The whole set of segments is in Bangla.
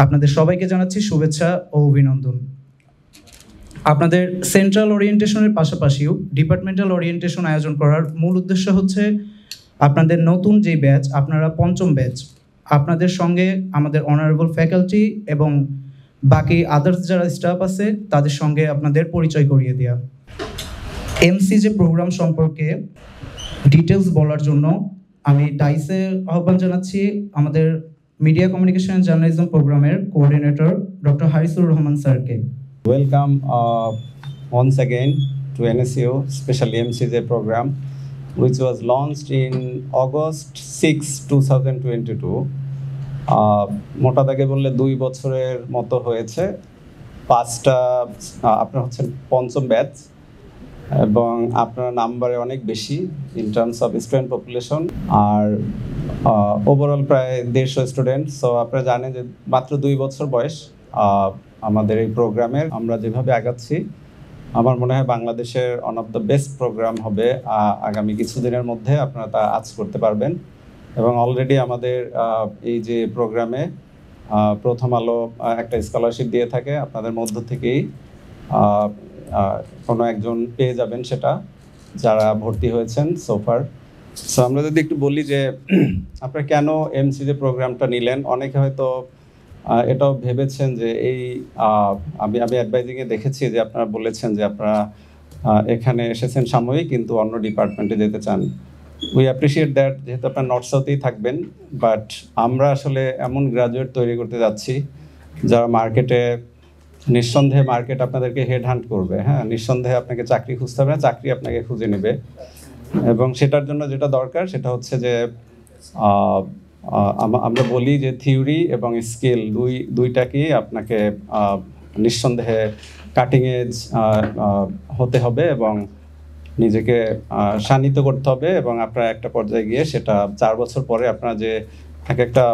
আপনাদের সবাইকে জানাচ্ছি শুভেচ্ছা ও অভিনন্দন। আপনাদের সেন্ট্রাল ওরিয়েন্টেশনের পাশাপাশিও ডিপার্টমেন্টাল ওরিয়েন্টেশন আয়োজন করার মূল উদ্দেশ্য হচ্ছে আপনাদের নতুন যে ব্যাচ, আপনারা পঞ্চম ব্যাচ, আপনাদের সঙ্গে আমাদের অনারেবল ফ্যাকাল্টি এবং বাকি আদার্স যারা স্টাফ আছে তাদের সঙ্গে আপনাদের পরিচয় করিয়ে দেওয়া। এমসি যে প্রোগ্রাম সম্পর্কে ডিটেলস বলার জন্য আমি ডাইসে আহ্বান জানাচ্ছি আমাদের মিডিয়া কমিউনিকেশন অ্যান্ড জার্নালিজম প্রোগ্রামের কোঅর্ডিনেটর ডক্টর হারিসুর রহমান স্যারকে। Welcome once again to NSU, especially MCJ program, which was launched in August 6, 2022. মোটা দাগে বললে 2 বছরের মতো হয়েছে। 5টা আপনারা হচ্ছেন পঞ্চম ব্যাচ এবং আপনার নাম্বারে অনেক বেশি in terms of student population, আর ওভারঅল প্রায় 150 স্টুডেন্ট। সো আপনারা জানেন যে মাত্র 2 বছর বয়স আমাদের এই প্রোগ্রামের। আমরা যেভাবে আগাচ্ছি আমার মনে হয় বাংলাদেশের one of the best program হবে। আগামী কিছুদিনের মধ্যে আপনারা তা আজ করতে পারবেন। এবং অলরেডি আমাদের এই যে প্রোগ্রামে প্রথম আলো একটা স্কলারশিপ দিয়ে থাকে, আপনাদের মধ্য থেকেই কোনো একজন পেয়ে যাবেন সেটা, যারা ভর্তি হয়েছেন সোফার। সো আমরা যদি একটু বলি যে আপনারা কেন এমসি যে প্রোগ্রামটা নিলেন, অনেকে হয়তো এটাও ভেবেছেন যে এই আমি অ্যাডভাইজিংয়ে দেখেছি যে আপনারা বলেছেন যে আপনারা এখানে এসেছেন সাময়িক কিন্তু অন্য ডিপার্টমেন্টে যেতে চান। উই অ্যাপ্রিসিয়েট দ্যাট, যেহেতু আপনারা নর্থ সাউথেই থাকবেন, বাট আমরা আসলে এমন গ্রাজুয়েট তৈরি করতে যাচ্ছি যারা মার্কেটে, নিঃসন্দেহে মার্কেট আপনাদেরকে হেড হান্ট করবে। হ্যাঁ, নিঃসন্দেহে আপনাকে চাকরি খুঁজতে হবে না, চাকরি আপনাকে খুঁজে নেবে। এবং সেটার জন্য যেটা দরকার সেটা হচ্ছে যে আমরা বলি যে থিওরি এবং স্কিল দুইটাকেই আপনাকে নিঃসন্দেহে কাটিং এজ হতে হবে এবং নিজেকে শানিত করতে হবে। এবং আপনার একটা পর্যায়ে গিয়ে সেটা 4 বছর পরে আপনার যে একটা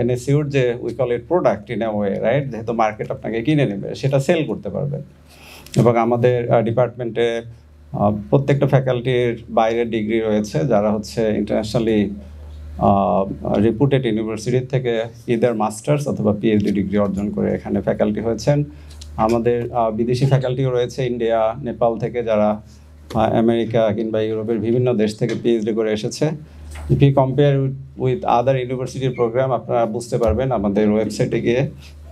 এনএসইউর যে we call it product in a way, right, যেহেতু মার্কেট আপনাকে কিনে নেবে, সেটা সেল করতে পারবেন। এবং আমাদের ডিপার্টমেন্টে প্রত্যেকটা ফ্যাকাল্টির বাইরে ডিগ্রি রয়েছে, যারা হচ্ছে ইন্টারন্যাশনালি রিপুটেড ইউনিভার্সিটি থেকে ইদার মাস্টার্স অথবা পিএইচডি ডিগ্রি অর্জন করে এখানে ফ্যাকাল্টি হয়েছেন। আমাদের বিদেশি ফ্যাকাল্টিও রয়েছে ইন্ডিয়া, নেপাল থেকে, যারা আমেরিকা কিংবা ইউরোপের বিভিন্ন দেশ থেকে পিএইচডি করে এসেছে। If you compare with other ইউনিভার্সিটির প্রোগ্রাম, আপনারা বুঝতে পারবেন আমাদের ওয়েবসাইটে গিয়ে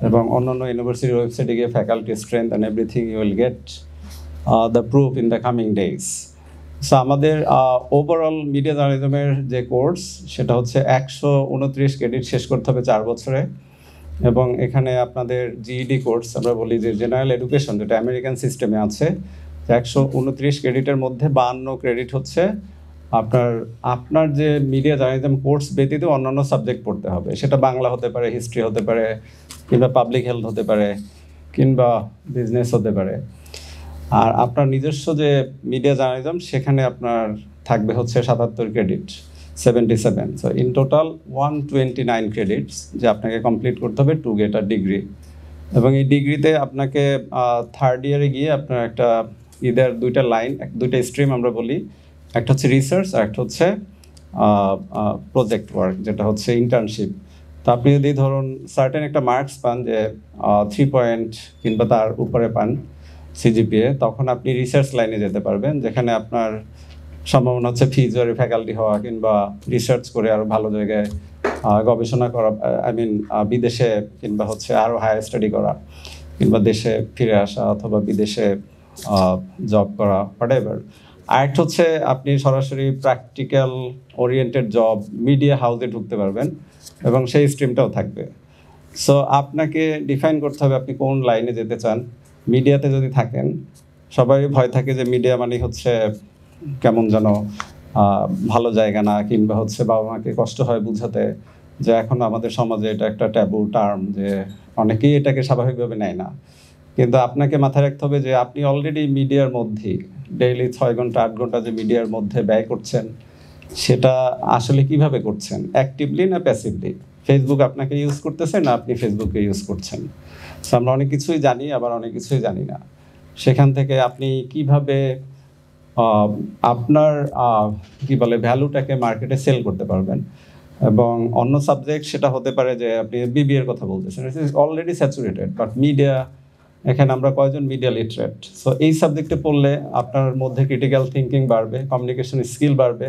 এবং অন্যান্য ইউনিভার্সিটির ওয়েবসাইটে গিয়ে faculty strength and everything you will get the proof in the coming days. So আমাদের ওভারঅল মিডিয়া জার্নালিজমের যে কোর্স সেটা হচ্ছে 129 ক্রেডিট শেষ করতে হবে 4 বছরে। এবং এখানে আপনাদের জিইডি কোর্স, আমরা বলি যে জেনারেল এডুকেশন, যেটা আমেরিকান সিস্টেমে আছে, 129 ক্রেডিটের মধ্যে 52 ক্রেডিট হচ্ছে আপনার যে মিডিয়া জার্নালিজম কোর্স ব্যতীত অন্যান্য সাবজেক্ট পড়তে হবে। সেটা বাংলা হতে পারে, হিস্ট্রি হতে পারে, কিংবা পাবলিক হেলথ হতে পারে, কিংবা বিজনেস হতে পারে। আর আপনার নিজস্ব যে মিডিয়া জার্নালিজম, সেখানে আপনার থাকবে হচ্ছে 77 credit, 77। So in total 129 credits যে আপনাকে কমপ্লিট করতে হবে টু গেট আ ডিগ্রি। এবং এই ডিগ্রিতে আপনাকে থার্ড ইয়ারে গিয়ে আপনার একটা ইদার দুইটা স্ট্রিম আমরা বলি, একটা হচ্ছে রিসার্চ আর একটা হচ্ছে প্রজেক্ট ওয়ার্ক, যেটা হচ্ছে ইন্টার্নশিপ। তো আপনি যদি ধরুন সার্টেন একটা মার্কস পান, যে 3 পয়েন্ট কিংবা তার উপরে পান সিজিপিএ, তখন আপনি রিসার্চ লাইনে যেতে পারবেন, যেখানে আপনার সম্ভাবনা হচ্ছে ফিজিওরি ফ্যাকাল্টি হওয়া কিংবা রিসার্চ করে আরও ভালো জায়গায় গবেষণা করা, বিদেশে কিংবা হচ্ছে আরও হায়ার স্টাডি করা, কিংবা দেশে ফিরে আসা অথবা বিদেশে জব করা, হোয়াটএভার। আরেকটা হচ্ছে আপনি সরাসরি প্র্যাকটিক্যাল ওরিয়েন্টেড জব মিডিয়া হাউসে ঢুকতে পারবেন এবং সেই স্ট্রিমটাও থাকবে। সো আপনাকে ডিফাইন করতে হবে আপনি কোন লাইনে যেতে চান। মিডিয়াতে যদি থাকেন, সবাই ভয় থাকে যে মিডিয়া মানে হচ্ছে কেমন যেন ভালো জায়গা না, কিংবা হচ্ছে বাবা মাকে কষ্ট হয় বুঝাতে যে এখন আমাদের সমাজে এটা একটা ট্যাবু টার্ম, যে অনেকেই এটাকে স্বাভাবিকভাবে নেয় না। কিন্তু আপনাকে মাথায় রাখতে হবে যে আপনি অলরেডি মিডিয়ার মধ্যেই ডেইলি 6 ঘন্টা 8 ঘন্টা যে মিডিয়ার মধ্যে ব্যয় করছেন, সেটা আসলে কিভাবে করছেন, অ্যাক্টিভলি না প্যাসিভলি। ফেসবুক আপনাকে ইউজ করতেছে না আপনি ফেসবুককে ইউজ করছেন। সো আমরা অনেক কিছুই জানি, আবার অনেক কিছুই জানি না। সেখান থেকে আপনি কিভাবে আপনার কি বলে ভ্যালুটাকে মার্কেটে সেল করতে পারবেন। এবং অন্য সাবজেক্ট সেটা হতে পারে যে আপনি বিবিএর কথা বলতেছেন, it is already saturated, but media, এখানে আমরা কয়জন মিডিয়া লিটারেট, সো এই সাবজেক্টে পড়লে আপনার মধ্যে ক্রিটিক্যাল থিঙ্কিং বাড়বে, কমিউনিকেশন স্কিল বাড়বে,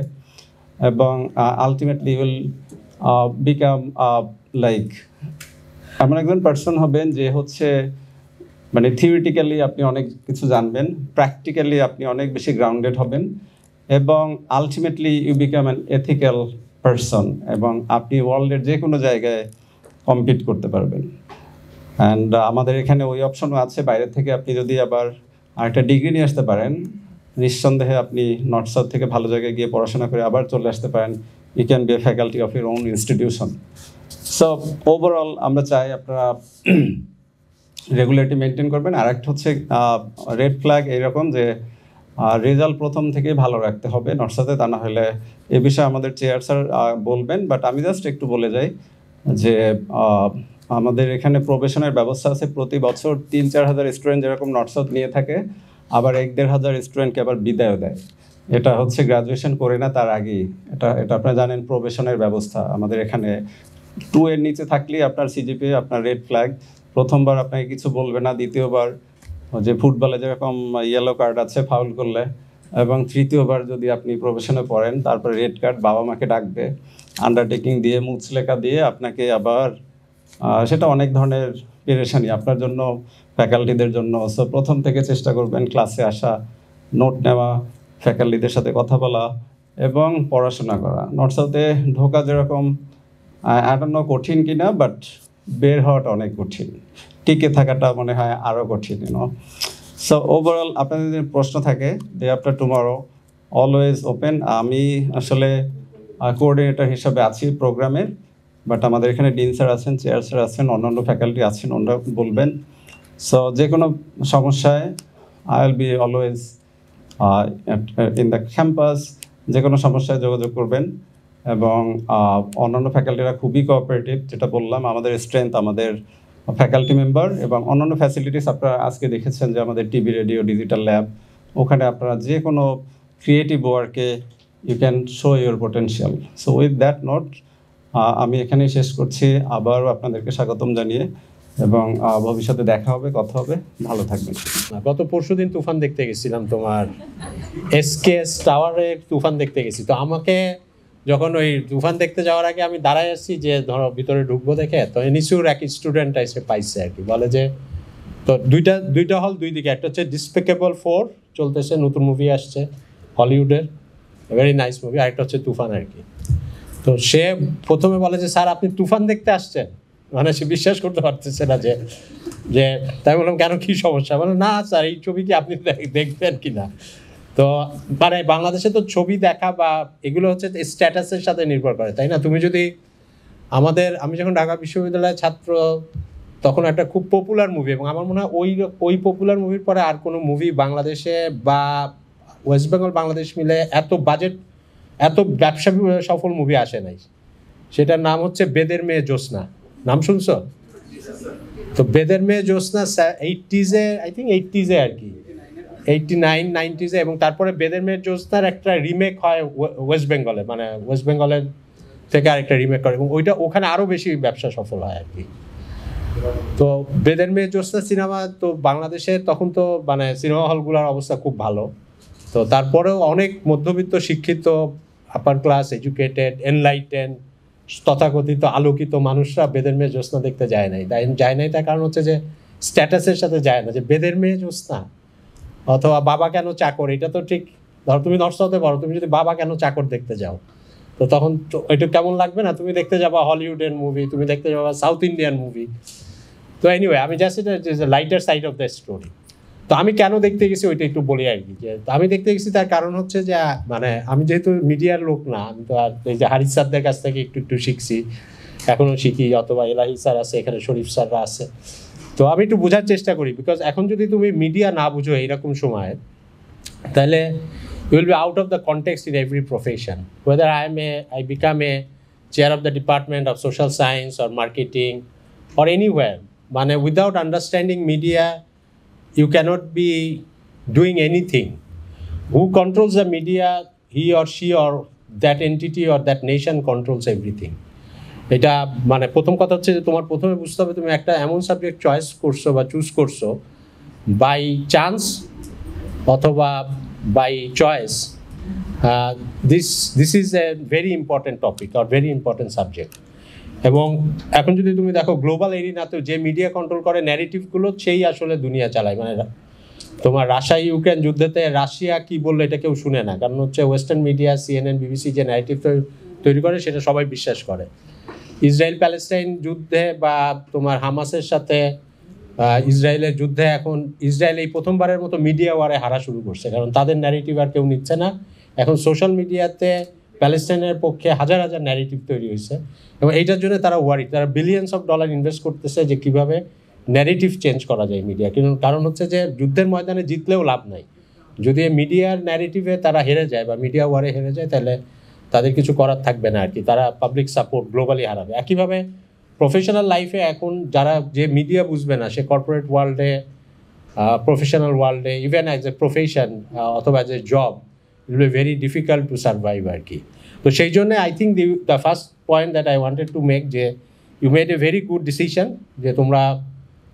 এবং আলটিমেটলি উইল বিকাম লাইক এমন একজন পার্সন হবেন যে হচ্ছে মানে থিওরিটিক্যালি আপনি অনেক কিছু জানবেন, প্র্যাকটিক্যালি আপনি অনেক বেশি গ্রাউন্ডেড হবেন, এবং ultimately you become an ethical person, এবং আপনি ওয়ার্ল্ডের যে কোনো জায়গায় কম্পিট করতে পারবেন। অ্যান্ড আমাদের এখানে ওই অপশনও আছে, বাইরে থেকে আপনি যদি আবার আরেকটা ডিগ্রি নিয়ে আসতে পারেন, নিঃসন্দেহে আপনি নর্থ সাউথ থেকে ভালো জায়গায় গিয়ে পড়াশোনা করে আবার চলে আসতে পারেন। You can be a faculty of your own institution. So overall আমরা চাই আপনারা রেগুলারিটি মেনটেন করবেন। আর একটা হচ্ছে রেড ফ্ল্যাগ এইরকম যে রেজাল্ট প্রথম থেকেই ভালো রাখতে হবে নর্থ সাউথে, তা না হলে এ বিষয়ে আমাদের চেয়ার স্যার বলবেন। বাট আমি জাস্ট একটু বলে যাই যে আমাদের এখানে প্রবেশনের ব্যবস্থা আছে, প্রতি বছর 3-4 হাজার স্টুডেন্ট যেরকম নর্থ সাউথ নিয়ে থাকে, আবার 1-1.5 হাজার স্টুডেন্টকে আবার বিদায়ও দেয়। এটা হচ্ছে গ্রাজুয়েশন করে না তার আগেই, এটা আপনারা জানেন প্রবেশনের ব্যবস্থা আমাদের এখানে। 2 এর নিচে থাকলেই আপনার সিজিপিএ আপনার রেড ফ্ল্যাগ, প্রথমবার আপনাকে কিছু বলবে না, দ্বিতীয়বার যে ফুটবলে যেরকম ইয়েলো কার্ড আছে ফাউল করলে, এবং তৃতীয়বার যদি আপনি প্রবেশনে পড়েন তারপরে রেড কার্ড, বাবা মাকে ডাকবে, আন্ডারটেকিং দিয়ে মুচলেখা দিয়ে আপনাকে আবার সেটা অনেক ধরনের পেরেশানি আপনার জন্য, ফ্যাকাল্টিদের জন্য। সো প্রথম থেকে চেষ্টা করবেন ক্লাসে আসা, নোট নেওয়া, ফ্যাকাল্টিদের সাথে কথা বলা এবং পড়াশোনা করা। নর্থ সাউথে ঢোকা যেরকম আটান্ন কঠিন কিনা, বাট বের হওয়াটা অনেক কঠিন, টিকে থাকাটা মনে হয় আরও কঠিন, ইউনো। সো ওভারঅল আপনাদের যদি প্রশ্ন থাকে, day after tomorrow always open. আমি আসলে কোঅর্ডিনেটর হিসাবে আছি প্রোগ্রামের, বাট আমাদের এখানে ডিন স্যার আছেন, চেয়ার স্যার আছেন, অন্যান্য ফ্যাকাল্টি আছেন, ওনারা বলবেন। সো যে কোনো সমস্যায় I will be always in the campus, যে কোনো সমস্যায় যোগাযোগ করবেন। এবং অন্যান্য ফ্যাকাল্টিরা খুবই কোঅপারেটিভ, যেটা বললাম আমাদের স্ট্রেংথ আমাদের ফ্যাকাল্টি মেম্বার এবং অন্যান্য ফ্যাসিলিটিস। আপনারা আজকে দেখেছেন যে আমাদের টিভি, রেডিও, ডিজিটাল ল্যাব, ওখানে আপনারা যে কোনো ক্রিয়েটিভ ওয়ার্কে you can show your potential. So with that note আমি এখানেই শেষ করছি, আবারও আপনাদেরকে স্বাগতম জানিয়ে, এবং ভবিষ্যতে দেখা হবে, কথা হবে, ভালো থাকবেন। গত পরশুদিন তুফান দেখতে গেছিলাম, তোমার এসকেএস টাওয়ারে তুফান দেখতে গেছি। তো আমাকে যখন ওই তুফান দেখতে যাওয়ার আগে আমি দাঁড়ায় আসছি যে ধরো ভিতরে ঢুকবো দেখে, তো এনইসিউর এক স্টুডেন্ট এসে পাইছে আর কি, বলে যে তো দুইটা হল দুই দিকে, একটা হচ্ছে ডিসপেকেবল 4 চলতেছে, নতুন মুভি আসছে হলিউডের, ভেরি নাইস মুভি, আরেকটা হচ্ছে তুফান আর কি। তো সে প্রথমে বলে যে স্যার আপনি তুফান দেখতে আসছেন, মানে সে বিশ্বাস করতে পারতেছে না যে তাই বললাম কেন, কি সমস্যা? বলে না স্যার এই ছবি কি আপনি দেখবেন কি না। তো মানে বাংলাদেশে তো ছবি দেখা বা এগুলো হচ্ছে স্ট্যাটাসের সাথে নির্ভর করে, তাই না? তুমি যদি আমি যখন ঢাকা বিশ্ববিদ্যালয়ের ছাত্র, তখন একটা খুব পপুলার মুভি, এবং আমার মনে হয় ওই পপুলার মুভির পরে আর কোনো মুভি বাংলাদেশে বা ওয়েস্ট বেঙ্গল বাংলাদেশ মিলে এত ব্যবসা সফল মুভি আসে নাই। সেটার নাম হচ্ছে বেদের মেয়ে জ্যোৎস্না, নাম শুনছো? তো বেদের মেয়ে জ্যোৎস্না 80s-এ, আই থিঙ্ক 80s-এ আর কি, 89-90s-এ, এবং তারপরে বেদের মেয়ে জ্যোৎস্নার একটা রিমেক হয় ওয়েস্ট বেঙ্গলে, মানে ওয়েস্ট বেঙ্গলের থেকে আরেকটা রিমেক করে, এবং ওইটা ওখানে আরও বেশি ব্যবসা সফল হয় আর কি। তো বেদের মেয়ে জ্যোৎস্না সিনেমা তো বাংলাদেশে তখন তো মানে সিনেমা হলগুলোর অবস্থা খুব ভালো, তো তারপরেও অনেক মধ্যবিত্ত শিক্ষিত আপার ক্লাস এডুকেটেড এনলাইটেন তথাকথিত আলোকিত মানুষরা বেদের মেয়ে জ্যোৎস্না দেখতে যায় নাই। তার কারণ হচ্ছে যে স্ট্যাটাসের সাথে যায় না, যে বেদের মেয়ে জ্যোৎস্না অথবা বাবা কেন চাকর, এটা তো ঠিক, ধরো তুমি নর্থ সাউথে পড়ো, তুমি যদি বাবা কেন চাকর দেখতে যাও, তো তখন তো এটা কেমন লাগবে না? তুমি দেখতে যাবা হলিউডের মুভি, তুমি দেখতে যাবা সাউথ ইন্ডিয়ান মুভি। তো এনিওয়ে, আমি জাস্ট এটা lighter side of the story. তো আমি কেন দেখতে গেছি ওইটা একটু বলি আর কি। যে আমি দেখতে গেছি তার কারণ হচ্ছে যে মানে আমি যেহেতু মিডিয়ার লোক না, আমি তো আর এই যে হারিস স্যারদের কাছ থেকে একটু শিখছি, এখনও শিখি, অথবা এলাহি স্যার আছে এখানে, শরীফ স্যাররা আছে, তো আমি একটু বোঝার চেষ্টা করি। বিকজ এখন যদি তুমি মিডিয়া না বুঝো এইরকম সময়, তাহলে you will be out of the context in every profession. Whether I become a chair of the department of social science or marketing or anywhere, মানে without understanding media, you cannot be doing anything. Who controls the media, he or she or that entity or that nation controls everything. এটা মানে প্রথম কথা হচ্ছে যে তোমার প্রথমে বুঝতে হবে তুমি একটা এমন সাবজেক্ট চয়েস করছো বা চুজ করছো বাই চান্স অথবা by choice. This is a very important topic or very important subject. এবং এখন যদি তুমি দেখো গ্লোবাল এরিনাতেও যে মিডিয়া কন্ট্রোল করে ন্যারেটিভগুলো সেই আসলে দুনিয়া চালায়। মানে তোমার রাশিয়া ইউক্রেন যুদ্ধেতে রাশিয়া কি বললো এটা কেউ শুনে না, কারণ হচ্ছে ওয়েস্টার্ন মিডিয়া CNN BBC যে ন্যারেটিভ তৈরি করে সেটা সবাই বিশ্বাস করে। ইসরায়েল প্যালেস্টাইন যুদ্ধে বা তোমার হামাসের সাথে ইসরায়েলের যুদ্ধে এখন ইসরায়েল এই প্রথমবারের মতো মিডিয়া ওয়ারে হারা শুরু করছে, কারণ তাদের ন্যারেটিভ আর কেউ নিচ্ছে না। এখন সোশ্যাল মিডিয়াতে প্যালেস্টাইনের পক্ষে হাজার হাজার ন্যারেটিভ তৈরি হয়েছে এবং এইটার জন্য তারা ওয়ারি, তারা বিলিয়নস অফ ডলার ইনভেস্ট করতেছে যে কীভাবে ন্যারেটিভ চেঞ্জ করা যায় মিডিয়া। কিন্তু কারণ হচ্ছে যে যুদ্ধের ময়দানে জিতলেও লাভ নাই, যদি মিডিয়ার ন্যারেটিভে তারা হেরে যায় বা মিডিয়া ওয়ারে হেরে যায় তাহলে তাদের কিছু করার থাকবে না আর কি, তারা পাবলিক সাপোর্ট গ্লোবালি হারাবে। একইভাবে প্রফেশনাল লাইফে এখন যারা যে মিডিয়া বুঝবে না সে কর্পোরেট ওয়ার্ল্ডে, প্রফেশনাল ওয়ার্ল্ডে, ইভেন অ্যাজ এ প্রফেশন অথবা as a job, it will be very difficult to survive আর কি। তো সেই জন্য I think the first point that I wanted to make যে you made a very good decision যে তোমরা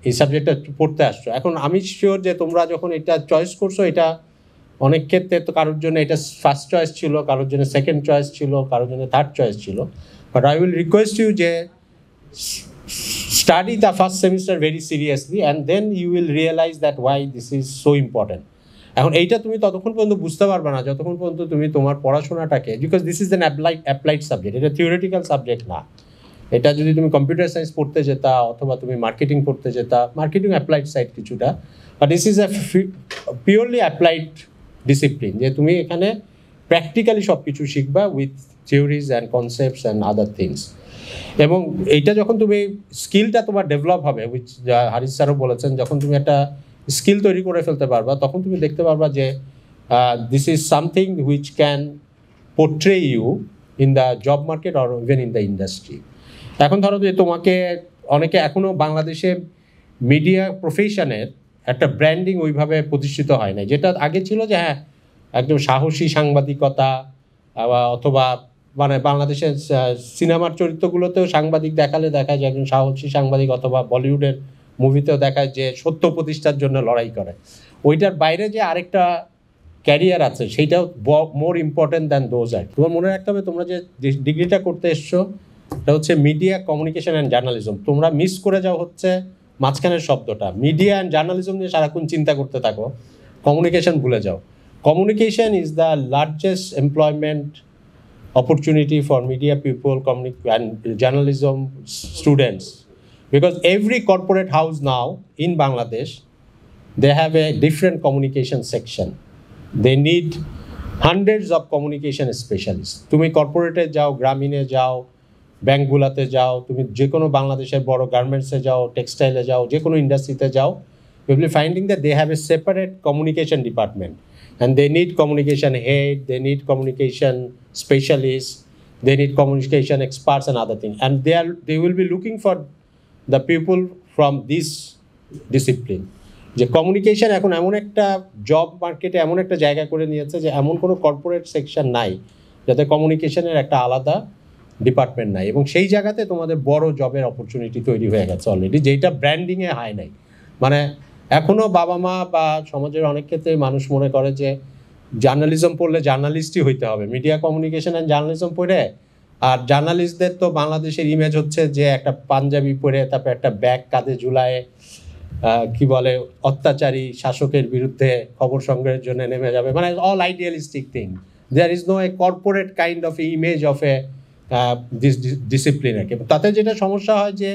এই সাবজেক্টটা পড়তে আসছো। এখন আমি শিওর যে তোমরা যখন এটা চয়েস করছো এটা অনেক ক্ষেত্রে তো কারোর জন্য এটা ফার্স্ট চয়েস ছিল, কারোর জন্য সেকেন্ড চয়েস ছিল, কারোর জন্য থার্ড চয়েস ছিল। But I will request you যে study the first semester very seriously and then you will realize that why this is so important. এখন এইটা তুমি ততক্ষণ পর্যন্ত বুঝতে পারবে না যতক্ষণ পর্যন্ত তুমি তোমার পড়াশোনাটাকে, because this is an applied subject, এটা থিওরিটিক্যাল সাবজেক্ট না। এটা যদি তুমি কম্পিউটার সায়েন্স পড়তে যেতা অথবা তুমি মার্কেটিং পড়তে যেতা, মার্কেটিং অ্যাপ্লাইড সাইড কিছুটা, but this is a purely applied discipline, যে তুমি এখানে প্র্যাকটিক্যালি সব কিছু শিখবা with theories and concepts and other things. এবং এইটা যখন তুমি স্কিলটা তোমার ডেভেলপ হবে, উইচ হারিস স্যারও বলেছেন, যখন তুমি একটা স্কিল তৈরি করে ফেলতে পারবা তখন তুমি দেখতে পারবা যে this is something which can portray you in the job market or even in the industry. এখন ধরো যে তোমাকে অনেকে এখনও বাংলাদেশে মিডিয়া প্রফেশনের একটা ব্র্যান্ডিং ওইভাবে প্রতিষ্ঠিত হয় নাই, যেটা আগে ছিল যে হ্যাঁ একদম সাহসী সাংবাদিকতা, অথবা মানে বাংলাদেশের সিনেমার চরিত্রগুলোতেও সাংবাদিক দেখালে দেখা যায় একজন সাহসী সাংবাদিক, অথবা বলিউডের মুভিতেও দেখায় যে সত্য প্রতিষ্ঠার জন্য লড়াই করে। ওইটার বাইরে যে আরেকটা ক্যারিয়ার আছে সেইটাও more important than those are. তোমার মনে রাখতে হবে তোমরা যে ডিগ্রিটা করতে এসছো এটা হচ্ছে মিডিয়া কমিউনিকেশন অ্যান্ড জার্নালিজম। তোমরা মিস করে যাও হচ্ছে মাঝখানের শব্দটা, মিডিয়া অ্যান্ড জার্নালিজম নিয়ে সারাক্ষণ চিন্তা করতে থাকো, কমিউনিকেশন ভুলে যাও। Communication is the largest employment opportunity for media people and journalism students, because every corporate house now in Bangladesh, they have a different communication section. They need hundreds of communication specialists. তুমি কর্পোরেটে যাও, গ্রামীণে যাও, ব্যাংকগুলোতে যাও, তুমি যে কোনো বাংলাদেশের বড় গার্মেন্টসে যাও, টেক্সটাইলে যাও, যে কোনো ইন্ডাস্ট্রিতে যাও, you will be finding that they have a separate communication department. And they need communication head, they need communication specialists, they need communication experts and other things. And they will be looking for the people from this discipline. যে কমিউনিকেশন এখন এমন একটা জব মার্কেটে এমন একটা জায়গা করে নিয়েছে যে এমন কোনো কর্পোরেট সেকশন নাই যাতে কমিউনিকেশনের একটা আলাদা ডিপার্টমেন্ট নাই, এবং সেই জায়গাতে তোমাদের বড় জবের অপরচুনিটি তৈরি হয়ে গেছে অলরেডি, যেটা ব্র্যান্ডিংয়ে হয় নাই। মানে এখনও বাবা মা বা সমাজের অনেক ক্ষেত্রে মানুষ মনে করে যে জার্নালিজম পড়লে জার্নালিস্টই হইতে হবে, মিডিয়া কমিউনিকেশন অ্যান্ড জার্নালিজম পড়ে। আর জার্নালিস্টদের তো বাংলাদেশের ইমেজ হচ্ছে যে একটা পাঞ্জাবি পরে তারপর একটা ব্যাগ কাঁধে ঝুলায় কি বলে অত্যাচারী শাসকের বিরুদ্ধে খবর সংগ্রহের জন্য নেমে যাবে, মানে all idealistic thing. There is no a corporate kind of a image of a this discipline আর কি। তাতে যেটা সমস্যা হয় যে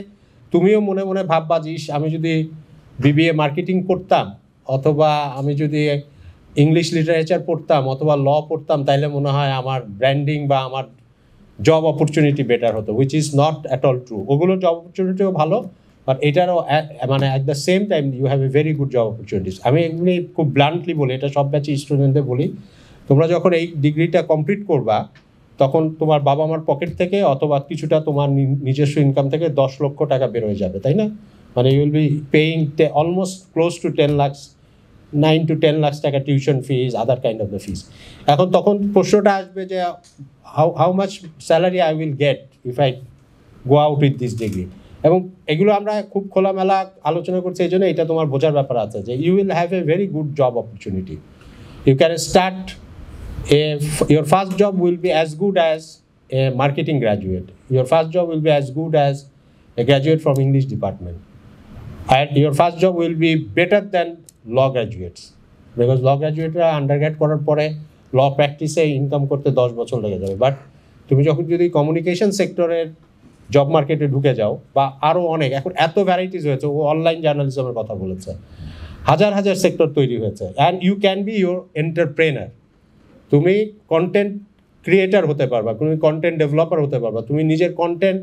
তুমিও মনে মনে ভাববা যে আমি যদি BBA মার্কেটিং পড়তাম, অথবা আমি যদি ইংলিশ লিটারেচার পড়তাম, অথবা ল পড়তাম, তাইলে মনে হয় আমার ব্র্যান্ডিং বা আমার জব অপরচুনিটি বেটার হতো, which is not at all true. ওগুলো জব অপরচুনিটিও ভালো, বাট এটারও মানে at the same time you have a very good job opportunities. আমি এমনি খুব ব্লান্টলি বলি, এটা সব ব্যাচে স্টুডেন্টদের বলি, তোমরা যখন এই ডিগ্রিটা কমপ্লিট করবা তখন তোমার বাবা মার পকেট থেকে অথবা কিছুটা তোমার নিজস্ব ইনকাম থেকে 10 লক্ষ টাকা বের হয়ে যাবে, তাই না? মানে you will be paying almost close to 10 lakhs 9 to 10 lakh টাকা tuition fees, other kind of the fees. এখন তখন প্রশ্নটা আসবে যে how much salary I will get if I go out with this degree. এবং এগুলো আমরা খুব খোলামেলা আলোচনা করছি, এই জন্য এটা তোমার বোঝার ব্যাপার আছে যে you will have a very good job opportunity. You can start your first job will be as good as a marketing graduate. Your first job will be as good as a graduate from English department. And your first job will be better than law graduates. Because law graduates undergrad করার পরে ল প্র্যাকটিসে ইনকাম করতে 10 বছর লেগে যাবে। বাট তুমি যখন যদি কমিউনিকেশন সেক্টরের জব মার্কেটে ঢুকে যাও, বা আরও অনেক, এখন এত ভ্যারাইটিস হয়েছে, ও অনলাইন জার্নালিজমের কথা বলেছে, হাজার হাজার সেক্টর তৈরি হয়েছে। And you can be your entrepreneur. তুমি কন্টেন্ট ক্রিয়েটার হতে পারবা, তুমি কন্টেন্ট ডেভেলপার হতে পারবা, তুমি নিজের কন্টেন্ট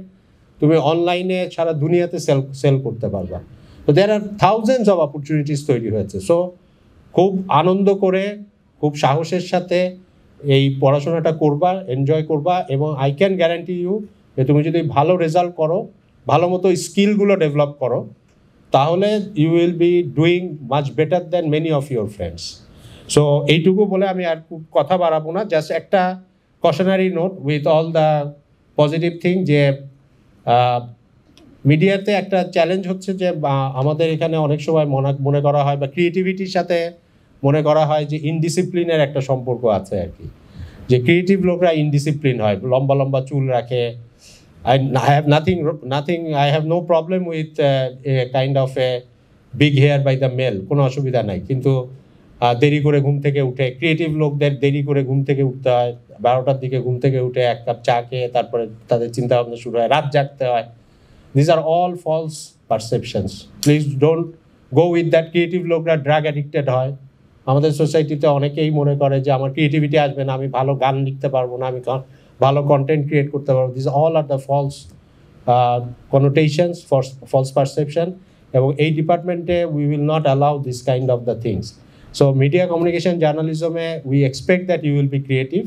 তুমি অনলাইনে সারা দুনিয়াতে সেল করতে পারবা। তো দেয়ার আর থাউজেন্ডস অফ অপরচুনিটিস তৈরি হয়েছে। সো খুব আনন্দ করে, খুব সাহসের সাথে এই পড়াশোনাটা করবা, এনজয় করবা। এবং আই ক্যান গ্যারান্টি ইউ যে তুমি যদি ভালো রেজাল্ট করো, ভালো মতো স্কিলগুলো ডেভেলপ করো, তাহলে you will be doing much better than many of your friends. So এইটুকু বলে আমি আর খুব কথা বাড়াবো না, জাস্ট একটা cautionary note with all the positive thing, যে মিডিয়াতে একটা চ্যালেঞ্জ হচ্ছে যে আমাদের এখানে অনেক সময় মনে করা হয়, বা ক্রিয়েটিভিটির সাথে মনে করা হয় যে ইনডিসিপ্লিনের একটা সম্পর্ক আছে আর কি, যে ক্রিয়েটিভ লোকরা ইনডিসিপ্লিন হয়, লম্বা লম্বা চুল রাখে। I have no problem with a kind of a big hair by the male, কোনো অসুবিধা নাই। কিন্তু দেরি করে ঘুম থেকে উঠে, ক্রিয়েটিভ লোকদের দেরি করে ঘুম থেকে উঠতে হয়, 12টার দিকে ঘুম থেকে উঠে 1 কাপ চা খেয়ে তারপরে তাদের চিন্তা ভাবনা শুরু হয়, রাত জাগতে হয়। These are all false perceptions. Please don't go with that. Creative লোকরা ড্রাগ অ্যাডিক্টেড হয়। আমাদের সোসাইটিতে অনেকেই মনে করে যে আমার ক্রিয়েটিভিটি আসবে না, আমি ভালো গান লিখতে পারবো না, আমি ভালো কন্টেন্ট ক্রিয়েট করতে পারবো। This all are the false connotations, false perception. এবং এই ডিপার্টমেন্টে we will not allow this kind of the things. So media communication journalism, we expect that you will be creative,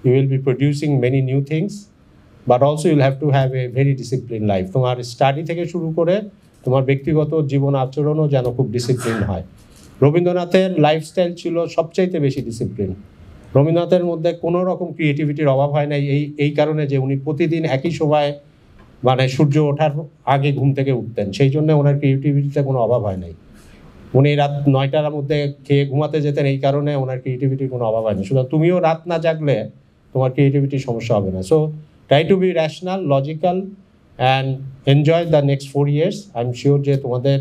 you will be producing many new things, but also you'll have to have a very disciplined life. তোমার স্টাডি থেকে শুরু করে তোমার ব্যক্তিগত জীবন আচরণও যেন খুব ডিসিপ্লিন হয়। রবীন্দ্রনাথের লাইফস্টাইল ছিল সবচাইতে বেশি ডিসিপ্লিন। রবীন্দ্রনাথের মধ্যে কোনো রকম ক্রিয়েটিভিটির অভাব হয় নাই, এই কারণে যে উনি প্রতিদিন একই সময়, মানে সূর্য ওঠার আগে ঘুম থেকে উঠতেন, সেই জন্য ওনার ক্রিয়েটিভিটিতে কোনো অভাব হয় নাই। উনি রাত 9টার মধ্যে খেয়ে ঘুমাতে যেতেন, এই কারণে ওনার ক্রিয়েটিভিটির কোনো অভাব হয়নি। সুতরাং তুমিও রাত না জাগলে তোমার ক্রিয়েটিভিটির সমস্যা হবে না। So try to be rational, logical and enjoy the next 4 years। I am sure যে তোমাদের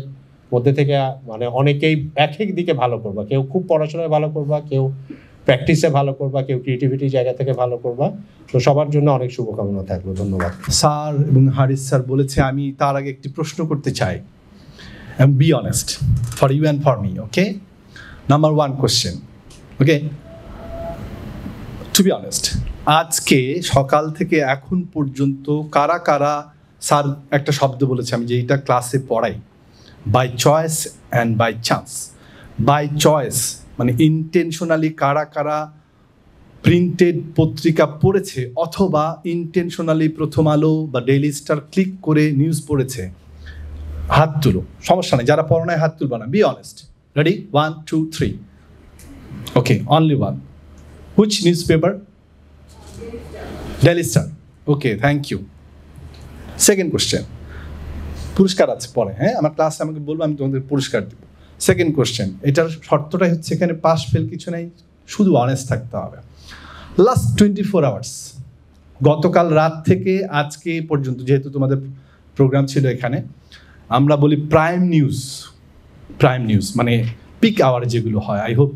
মধ্যে থেকে মানে অনেকেই এক এক দিকে ভালো করবা, কেউ খুব পড়াশোনায় ভালো করবা, কেউ প্র্যাকটিসে ভালো করবা, কেউ ক্রিয়েটিভিটির জায়গা থেকে ভালো করবা। তো সবার জন্য অনেক শুভকামনা থাকলো। ধন্যবাদ। স্যার এবং হারিস স্যার বলেছে, আমি তার আগে একটি প্রশ্ন করতে চাই। And be honest for you and for me, okay? Number 1 question, okay? To be honest, আজকে সকাল থেকে এখন পর্যন্ত কারা কারা, স্যার একটা শব্দ বলেছে আমি যেটা ক্লাসে পড়াই, by choice and by chance. By choice মানে ইন্টেনশনালি কারা কারা প্রিন্টেড পত্রিকা পড়েছে, অথবা ইন্টেনশনালি প্রথম আলো বা ডেইলি স্টার ক্লিক করে নিউজ পড়েছে, হাত তুলো। সমস্যা নেই, যারা পড়ায় হাত তুলবা না। Be honest. Ready? 1 2 3। Okay, only 1। Which news paper? Daily Star. Okay, thank you. Second question, পুরস্কার আছে পরে, হ্যাঁ আমার ক্লাসে আমাকে বলবো, আমি তোমাদের পুরস্কার দেবো। সেকেন্ড কোশ্চেন, এটার শর্তটাই হচ্ছে এখানে পাস ফেল কিছু নেই, শুধু অনেস্ট থাকতে হবে। লাস্ট 24 hours, গতকাল রাত থেকে আজকে পর্যন্ত, যেহেতু তোমাদের প্রোগ্রাম ছিল এখানে, আমরা বলি প্রাইম নিউজ। প্রাইম নিউজ মানে পিক আওয়ার যেগুলো হয়। I hope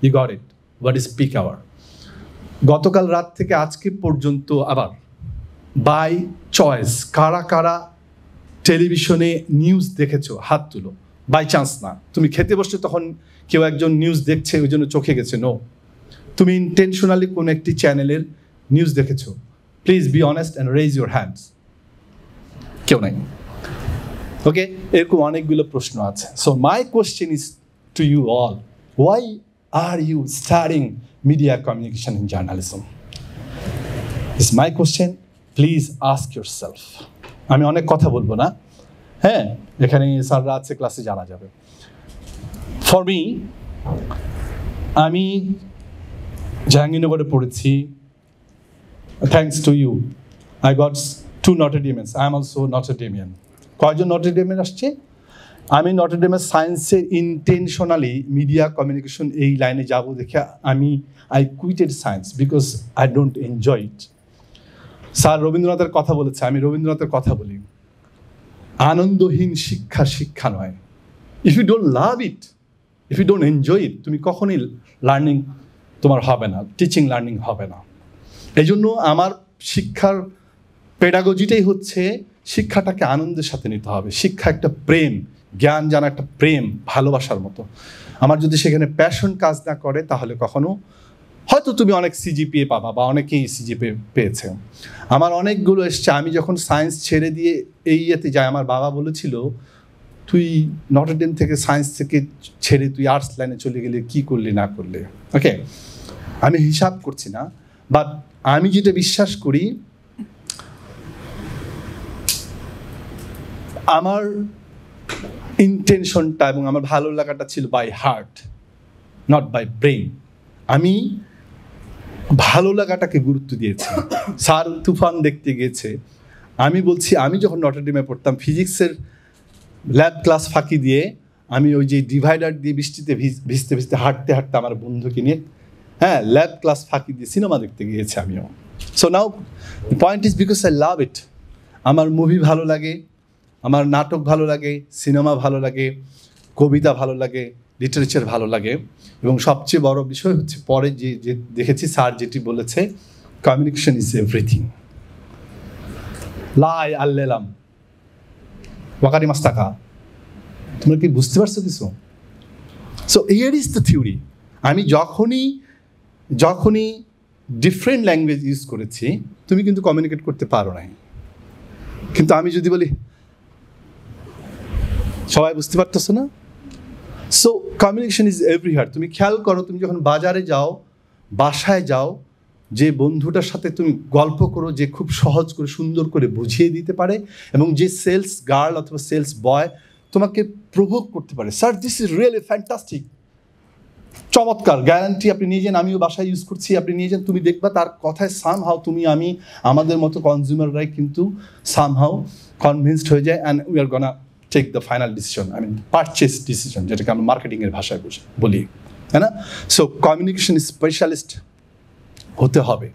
you got it, what is peak hour. গতকাল রাত থেকে আজকে পর্যন্ত আবার বাই চয়েস কারা কারা টেলিভিশনে নিউজ দেখেছো, হাত তুলো। বাই চান্স না, তুমি খেতে বসছো তখন কেউ একজন নিউজ দেখছে ওই জন্য চোখে গেছে, নো। তুমি ইন্টেনশনালি কোনো একটি চ্যানেলের নিউজ দেখেছো, please be honest and raise your hands. কেউ নাই? ওকে, এরকম অনেকগুলো প্রশ্ন আছে। So my question is to you all, why are you studying media communication in journalism? Is my question, please ask yourself. আমি অনেক কথা বলবো না, হ্যাঁ, এখানে স্যাররা আছে ক্লাসে জানা যাবে। ফর মি আমি জাহাঙ্গীরনগরে পড়েছি, thanks to you I got 2 Notre Dames, I am also Notre Damian। কয়জন Notre Dame আসছে? আমি Notre Dame সায়েন্সে ইন্টেনশনালি মিডিয়া কমিউনিকেশন এই লাইনে যাব দেখে I কুইটেড science because I don't enjoy it. Sir রবীন্দ্রনাথের কথা বলেছে, আমি রবীন্দ্রনাথের কথা বলি, আনন্দহীন শিক্ষা শিক্ষা নয়। If you don't love it, if you don't enjoy it, তুমি কখনই লার্নিং তোমার হবে না, টিচিং লার্নিং হবে না। এই জন্য আমার শিক্ষার পেডাগজিটাই হচ্ছে শিক্ষাটাকে আনন্দের সাথে নিতে হবে। শিক্ষা একটা প্রেম, জ্ঞান জানা একটা প্রেম, ভালোবাসার মতো। আমার যদি সেখানে প্যাশন কাজ না করে তাহলে কখনো হয়তো তুমি অনেক সিজিপিএ পাবা বা অনেকেই সিজিপিএ পেয়েছে। আমার অনেকগুলো এসছে, আমি যখন সায়েন্স ছেড়ে দিয়ে এই ইয়েতে যাই, আমার বাবা বলেছিল তুই নটর ডেম থেকে সায়েন্স থেকে ছেড়ে তুই আর্টস লাইনে চলে গেলে কি করলি না করলে। ওকে, আমি হিসাব করছি না, বাট আমি যেটা বিশ্বাস করি, আমার ইন্টেনশনটা এবং আমার ভালো লাগাটা ছিল by heart, not by brain. আমি ভালো লাগাটাকে গুরুত্ব দিয়েছি। স্যার তুফান দেখতে গিয়েছে, আমি বলছি আমি যখন নটর ডেমে পড়তাম ফিজিক্সের ল্যাব ক্লাস ফাঁকি দিয়ে আমি ওই যে ডিভাইডার দিয়ে বৃষ্টিতে ভিজতে ভিজতে হাঁটতে হাঁটতে আমার বন্ধুকে নিয়ে ল্যাব ক্লাস ফাঁকি দিয়ে সিনেমা দেখতে গিয়েছি আমিও। So now the point is because I love it. আমার মুভি ভালো লাগে, আমার নাটক ভালো লাগে, সিনেমা ভালো লাগে, কবিতা ভালো লাগে, লিটারেচার ভালো লাগে, এবং সবচেয়ে বড় বিষয় হচ্ছে পরে যে দেখেছি স্যার যেটি বলেছে, কমিউনিকেশন ইজ এভরিথিং। লাই আল্লেলাম ওয়াকারি মাস্তাকা, তোমরা কি বুঝতে পারছো কিছু? So here is the theory. আমি যখনই ডিফারেন্ট ল্যাঙ্গুয়েজ ইউজ করেছি, তুমি কিন্তু কমিউনিকেট করতে পারো নাই। কিন্তু আমি যদি বলি, সবাই বুঝতে পারতেছো না? So communication is everywhere. তুমি খেয়াল করো, তুমি যখন বাজারে যাও, বাসায় যাও, যে বন্ধুটার সাথে তুমি গল্প করো, যে খুব সহজ করে সুন্দর করে বুঝিয়ে দিতে পারে, এবং যে সেলস গার্ল অথবা সেলস বয় তোমাকে প্রভোগ করতে পারে, sir this is really fantastic, চমৎকার, গ্যারান্টি আপনি নিয়ে যান, আমিও বাসায় ইউজ করছি, আপনি নিয়ে যান, তুমি দেখবা তার কথায় সামহাও আমাদের মতো কনজিউমাররাই কিন্তু সামহাও কনভিন্সড হয়ে যায়, and we are gonna take the final decision, purchase decision, যেটাকে আমরা মার্কেটিংয়ের ভাষায় বলি, তাই না? সো কমিউনিকেশন স্পেশালিস্ট হতে হবে।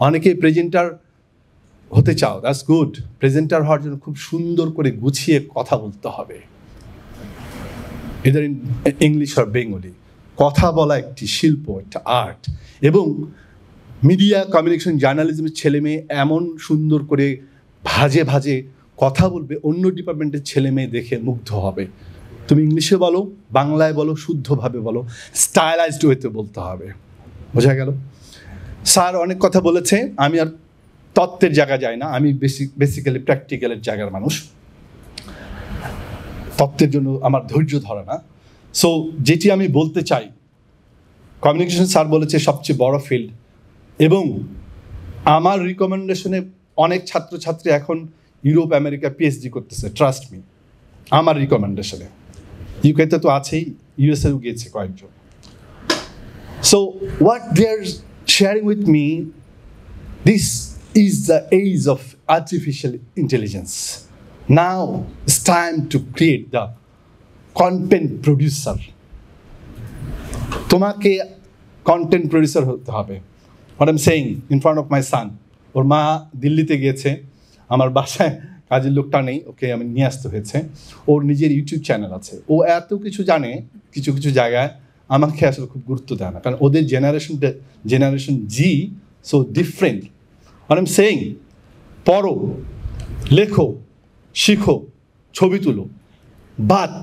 অনেকেই প্রেজেন্টার হতে চাও, দ্যাটস গুড। প্রেজেন্টার হওয়ার জন্য খুব সুন্দর করে গুছিয়ে কথা বলতে হবে, এদের ইংলিশ আর বেঙ্গলি। কথা বলা একটি শিল্প, একটা আর্ট, এবং মিডিয়া কমিউনিকেশন জার্নালিজমের ছেলে মেয়ে এমন সুন্দর করে ভাজে ভাজে কথা বলবে, অন্য ডিপার্টমেন্টের ছেলে মেয়ে দেখে মুগ্ধ হবে। তুমি ইংলিশে বলো, বাংলায় বলো, শুদ্ধভাবে বলো, স্টাইলাইজড ওয়েতে বলতে হবে। বোঝা গেল? স্যার অনেক কথা বলেছে, আমি আর তত্ত্বের জায়গা যাই না, আমি বেসিক্যালি প্র্যাকটিক্যালের জায়গার মানুষ, তত্ত্বের জন্য আমার ধৈর্য ধরে না। সো যেটি আমি বলতে চাই, কমিউনিকেশন স্যার বলেছে সবচেয়ে বড় ফিল্ড, এবং আমার রিকমেন্ডেশনে অনেক ছাত্রছাত্রী এখন ইউরোপ আমেরিকা পিএইচডি করতেছে, ট্রাস্ট মি, আমার রিকমেন্ডেশনে। ইউকেতে তো আছেই, ইউএসএও গিয়েছে কয়েকজন। So what they are sharing with me, this is the age of artificial intelligence. Now it's time to create the content producer. তোমাকে কন্টেন্ট প্রডিউসার হতে হবে। What I am saying in front of my son, ওর মা দিল্লিতে গিয়েছে, আমার বাসায় কাজের লোকটা নেই, ওকে আমি নিয়ে আসতে হয়েছে। ওর নিজের ইউটিউব চ্যানেল আছে, ও এত কিছু জানে, কিছু কিছু জায়গায় আমাকে আসলে খুব গুরুত্ব দেয় না, কারণ ওদের generation G so different. What I am saying, পড়ো, লেখো, শিখো, ছবি তুলো, বাট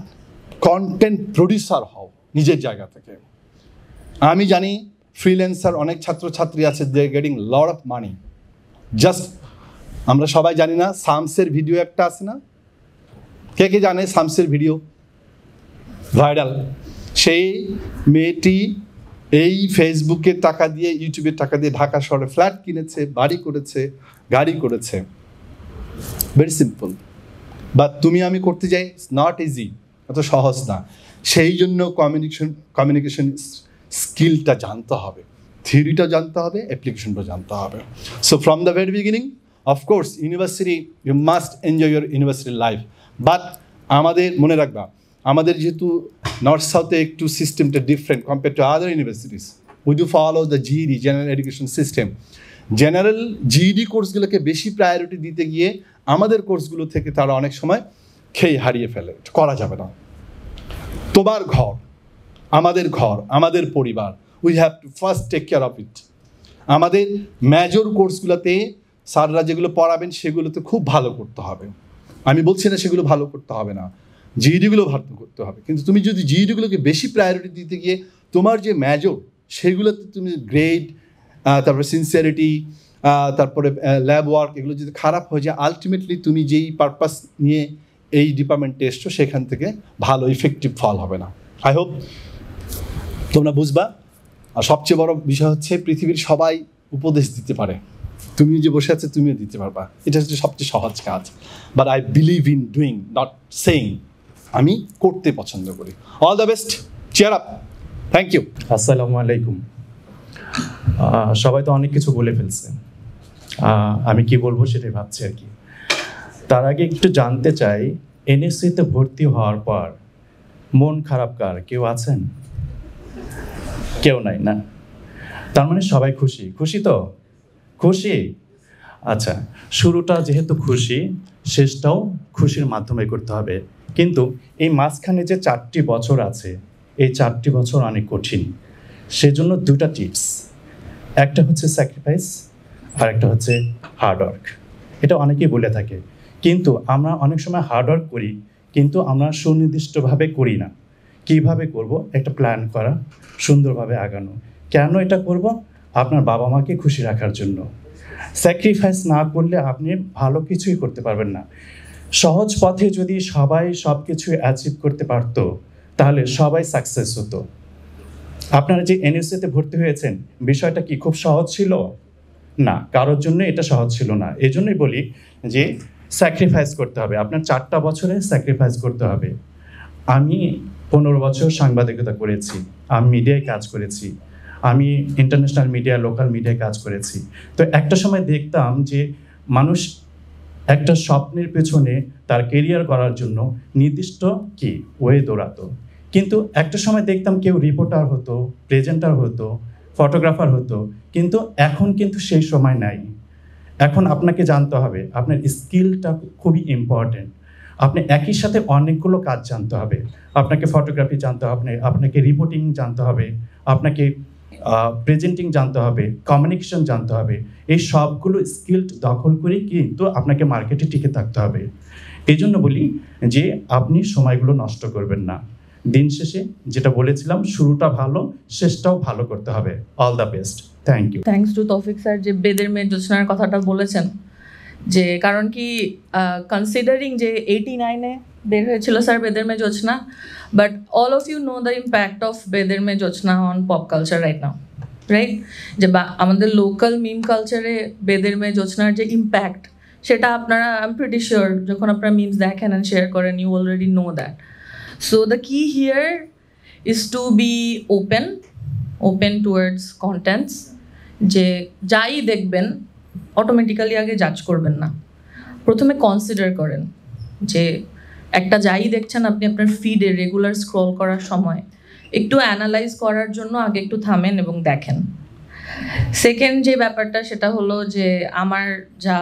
কন্টেন্ট প্রডিউসার হও নিজের জায়গা থেকে। আমি জানি ফ্রিল্যান্সার অনেক ছাত্রছাত্রী আছে, they are getting lot of money. Just আমরা সবাই জানি না, শামসের ভিডিও একটা আছে না, কে কে জানে শামসের ভিডিও ভাইরাল? সেই মেয়েটি এই ফেসবুকের টাকা দিয়ে, ইউটিউবের টাকা দিয়ে ঢাকা শহরে ফ্ল্যাট কিনেছে, বাড়ি করেছে, গাড়ি করেছে। Very simple. বাট তুমি আমি করতে যাই, ইটস নট ইজি। এত সহজ না। সেই জন্য কমিউনিকেশন স্কিলটা জানতে হবে, থিওরিটা জানতে হবে, অ্যাপ্লিকেশনটা জানতে হবে। So from the very beginning of course university, you must enjoy your university life, but আমাদের মনে রাখবা, আমাদের যেহেতু নর্থ সাউথে একটু সিস্টেমটা different compare to other universities, we do follow the GED, general education system. General GED কোর্সগুলোকে বেশি প্রায়োরিটি দিতে গিয়ে আমাদের কোর্সগুলো থেকে তারা অনেক সময় খেয়ে হারিয়ে ফেলে। এটা করা যাবে না। তোমার ঘর, আমাদের পরিবার, we have to first take care of it. আমাদের মেজর কোর্সগুলোতে স্যাররা যেগুলো পড়াবেন সেগুলোতে খুব ভালো করতে হবে। আমি বলছি না সেগুলো ভালো করতে হবে না, জিইডিগুলো ভালো করতে হবে, কিন্তু তুমি যদি জিইডিগুলোকে বেশি প্রায়োরিটি দিতে গিয়ে তোমার যে মেজর সেগুলোতে তুমি গ্রেড, তারপরে সিনসিয়ারিটি, তারপরে ল্যাব ওয়ার্ক, এগুলো যদি খারাপ হয়ে যায়, আলটিমেটলি তুমি যেই পারপাস নিয়ে এই ডিপার্টমেন্টে এসছো সেখান থেকে ভালো ইফেক্টিভ ফল হবে না। আই হোপ তোমরা বুঝবা। আর সবচেয়ে বড় বিষয় হচ্ছে পৃথিবীর সবাই উপদেশ দিতে পারে, তুমি যে বসে আছে তুমিও দিতে পারবা, এটা হচ্ছে সবচেয়ে সহজ কাজ। But I believe in doing, not saying. আমি করতে পছন্দ করি। All the best, cheer up, thank you. আসসালামু আলাইকুম। সবাই তো অনেক কিছু বলে ফেলছে, আমি কি বলবো সেটাই ভাবছি আর কি। তার আগে একটু জানতে চাই, এনএসসিতে ভর্তি হওয়ার পর মন খারাপ কার কেউ আছেন? কেউ নাই না? তার মানে সবাই খুশি। খুশি তো? খুশি। আচ্ছা, শুরুটা যেহেতু খুশি, শেষটাও খুশির মাধ্যমে করতে হবে। কিন্তু এই মাঝখানে যে 4টি বছর আছে, এই 4টি বছর অনেক কঠিন। সেজন্য দুটা টিপস, একটা হচ্ছে স্যাক্রিফাইস আর একটা হচ্ছে হার্ডওয়ার্ক। এটা অনেকেই বলে থাকে, কিন্তু আমরা অনেক সময় হার্ডওয়ার্ক করি, কিন্তু আমরা সুনির্দিষ্টভাবে করি না। কিভাবে করব? একটা প্ল্যান করা, সুন্দরভাবে আগানো। কেন এটা করব? আপনার বাবা মাকে খুশি রাখার জন্য। স্যাক্রিফাইস না করলে আপনি ভালো কিছুই করতে পারবেন না। সহজ পথে যদি সবাই সব কিছু অ্যাচিভ করতে পারতো, তাহলে সবাই সাকসেস হতো। আপনারা যে এনএসসিতে ভর্তি হয়েছেন, বিষয়টা কি খুব সহজ ছিল? না, কারোর জন্য এটা সহজ ছিল না। এই জন্যই বলি যে স্যাক্রিফাইস করতে হবে, আপনার 4টা বছরে স্যাক্রিফাইস করতে হবে। আমি 15 বছর সাংবাদিকতা করেছি, আমি মিডিয়ায় কাজ করেছি, আমি ইন্টারন্যাশনাল মিডিয়া, লোকাল মিডিয়ায় কাজ করেছি। তো একটা সময় দেখতাম যে মানুষ একটা স্বপ্নের পেছনে তার কেরিয়ার করার জন্য নির্দিষ্ট কি ওয়ে দৌড়াতো, কিন্তু একটা সময় দেখতাম কেউ রিপোর্টার হতো, প্রেজেন্টার হতো, ফটোগ্রাফার হতো, কিন্তু এখন কিন্তু সেই সময় নাই। এখন আপনাকে জানতে হবে, আপনার স্কিলটা খুবই ইম্পর্টেন্ট। আপনি একই সাথে অনেকগুলো কাজ জানতে হবে। আপনাকে ফটোগ্রাফি জানতে হবে, আপনাকে রিপোর্টিং জানতে হবে, আপনাকে প্রেজেন্টিং জানতে হবে, কমিউনিকেশন জানতে হবে। এই সবগুলো স্কিল দখল করে কিন্তু আপনাকে মার্কেটে টিকে থাকতে হবে। এই জন্য বলি যে আপনি সময়গুলো নষ্ট করবেন না। দিন শেষে যেটা বলেছিলাম, শুরুটা ভালো, শেষটাও ভালো করতে হবে। All the best. Thank you. Thanks to Tawfiq sir যে বেদের মেয়ে জোছনার কথাটা বলেছেন। যে কারণ কি কনসিডারিং যে 89-এ বের হয়েছিল sir Beder Meye Josna, but all of you know the impact of Beder Meye Josna on pop culture right now, right? যে আমাদের লোকাল মিম কালচারে বেদের মেয়ে জোছনার যে ইম্প্যাক্ট, সেটা আপনারা আই এম প্রিটি শিওর যখন আপনারা মিমস দেখেন অ্যান্ড শেয়ার করেন, you already know that. So the key here is to be open towards contents. যে যাই দেখবেন অটোমেটিক্যালি আগে জাজ করবেন না, প্রথমে কনসিডার করেন যে একটা যাই দেখছেন আপনি আপনার ফিডে রেগুলার স্ক্রল করার সময় একটু অ্যানালাইজ করার জন্য আগে একটু থামেন এবং দেখেন। সেকেন্ড যে ব্যাপারটা সেটা হলো যে আমার যা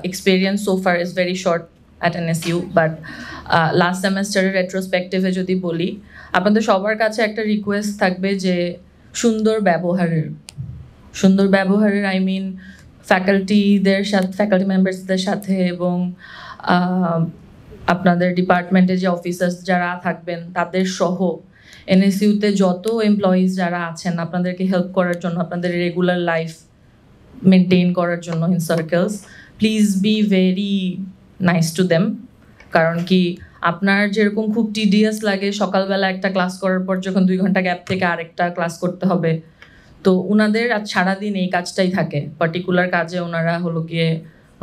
experience so far is very short at NSU, but last সেমেস্টারের রেট্রোস্পেক্টিভে যদি বলি, আপনাদের সবার কাছে একটা রিকোয়েস্ট থাকবে যে সুন্দর ব্যবহারের আই মিন ফ্যাকাল্টি মেম্বার্সদের সাথে এবং আপনাদের ডিপার্টমেন্টে যে অফিসার্স যারা থাকবেন তাদের সহ এনএসইউতে যত এমপ্লয়িজ যারা আছেন আপনাদেরকে হেল্প করার জন্য, আপনাদের রেগুলার লাইফ মেনটেন করার জন্য in circles, please be very nice to them. কারণ কি আপনার যেরকম খুব টিডিয়াস লাগে সকালবেলা একটা ক্লাস করার পর যখন 2 ঘন্টা গ্যাপ থেকে আরেকটা ক্লাস করতে হবে, তো ওনাদের আজ সারাদিন এই কাজটাই থাকে, পার্টিকুলার কাজে ওনারা হলো গিয়ে